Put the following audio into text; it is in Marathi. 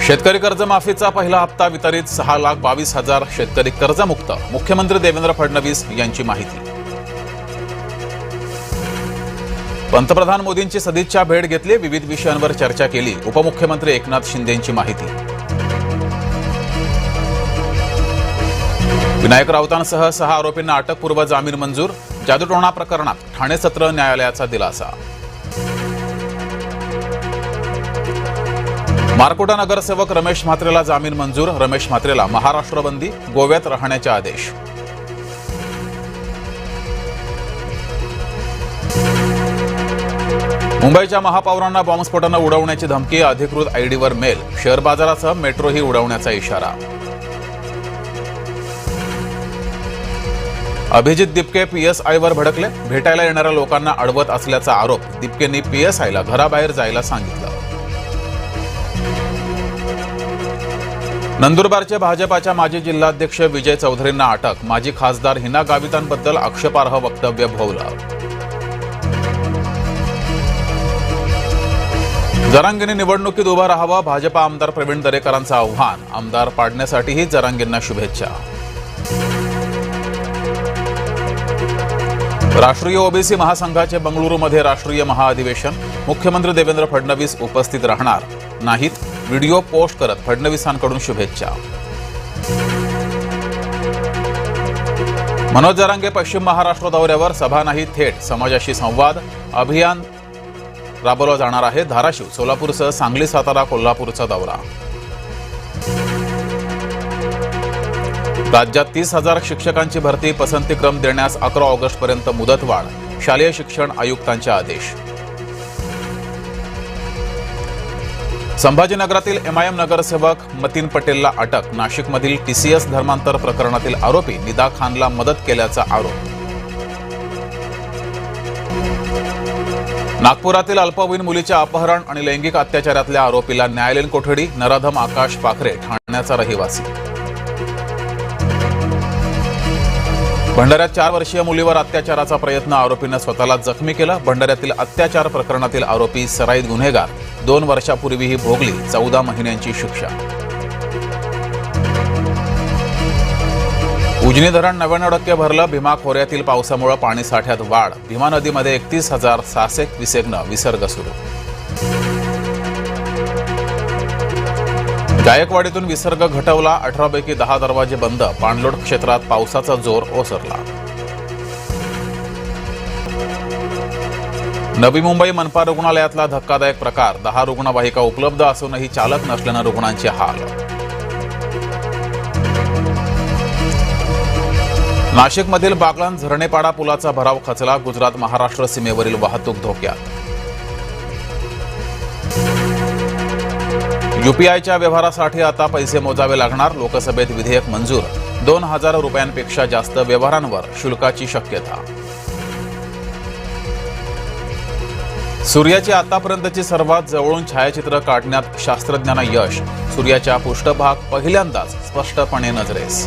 शेतकरी कर्जमाफीचा पहिला हप्ता वितरित 6,22,000 शेतकरी कर्जमुक्त। मुख्यमंत्री देवेंद्र फडणवीस यांची माहिती। पंतप्रधान मोदींची सदिच्छा भेट घेतली, विविध विषयांवर चर्चा केली। उपमुख्यमंत्री एकनाथ शिंदेंची माहिती। विनायक राऊतांसह 6 आरोपींना अटकपूर्व जामीन मंजूर। जादूटोणा प्रकरणात ठाणे सत्र न्यायालयाचा दिलासा। मारकुटा नगरसेवक रमेश म्हात्रेला जामीन मंजूर। रमेश म्हात्रेला महाराष्ट्र बंदी, गोव्यात राहण्याचे आदेश। मुंबईच्या महापौरांना बॉम्बस्फोटानं उडवण्याची धमकी, अधिकृत आयडीवर मेल। शेअर बाजारासह मेट्रोही उडवण्याचा इशारा। अभिजित दिपके पीएसआयवर भडकले, भेटायला येणाऱ्या लोकांना अडवत असल्याचा आरोप। दिपकेंनी पीएसआयला घराबाहेर जायला सांगितलं। नंदुरबारचे भाजपाच्या माजी जिल्हाध्यक्ष विजय चौधरींना अटक। माजी खासदार हिना गावितांबद्दल आक्षेपार्ह वक्तव्य भोवलं। जरांगेंनी निवडणुकीत उभं राहावं, भाजपा आमदार प्रवीण दरेकरांचं आव्हान। आमदार पाडण्यासाठीही जरांगेंना शुभेच्छा। राष्ट्रीय ओबीसी महासंघाचे बंगळुरूमध्ये राष्ट्रीय महाअधिवेशन। मुख्यमंत्री देवेंद्र फडणवीस उपस्थित राहणार नाहीत, व्हिडिओ पोस्ट करत फडणवीसांकडून शुभेच्छा। मनोज जरांगे पश्चिम महाराष्ट्र दौऱ्यावर, सभा नाही थेट समाजाशी संवाद। अभियान राबवलं जाणार आहे। धाराशिव, सोलापूरसह सांगली, सातारा, कोल्हापूरचा दौरा। राज्यात 30,000 शिक्षकांची भरती, पसंतीक्रम देण्यास 11 ऑगस्टपर्यंत मुदतवाढ। शालेय शिक्षण आयुक्तांचे आदेश। संभाजीनगरातील एमआयएम नगरसेवक मतीन पटेलला अटक। नाशिकमधील टीसीएस धर्मांतर प्रकरणातील आरोपी निदा खानला मदत केल्याचा आरोप। नागपुरातील अल्पवयीन मुलीच्या अपहरण आणि लैंगिक अत्याचारातल्या आरोपीला न्यायालयीन कोठडी। नराधम आकाश पाखरे ठाण्याचा रहिवासी। भंडाऱ्यात 4 वर्षीय मुलीवर अत्याचाराचा प्रयत्न, आरोपीनं स्वतःला जखमी केलं। भंडाऱ्यातील अत्याचार प्रकरणातील आरोपी सराईत गुन्हेगार, 2 वर्षापूर्वीही भोगली 14 महिन्यांची शिक्षा। उजनी धरण 99% भरलं, भीमा खोऱ्यातील पावसामुळे पाणीसाठ्यात वाढ। भीमा नदीमध्ये 31,600 क्युसेकनं विसर्ग सुरू। जायकवाडीतून विसर्ग घटवला, 18 पैकी 10 दरवाजे बंद। पाणलोट क्षेत्रात पावसाचा जोर ओसरला। नवी मुंबई मनपा रुग्णालयातला धक्कादायक प्रकार, 10 रुग्णवाहिका उपलब्ध असूनही चालक नसल्यानं रुग्णांचे हाल। नाशिकमधील बागलाण झरणेपाडा पुलाचा भराव खचला, गुजरात महाराष्ट्र सीमेवरील वाहतूक धोक्यात। यूपीआयच्या व्यवहारासाठी आता पैसे मोजावे लागणार, लोकसभेत विधेयक मंजूर। 2,000 रुपयांपेक्षा जास्त व्यवहारांवर शुल्काची शक्यता। सूर्याची आतापर्यंतची सर्वात जवळून छायाचित्र काढण्यात शास्त्रज्ञांना यश। सूर्याच्या पृष्ठभाग पहिल्यांदाच स्पष्टपणे नजरेस।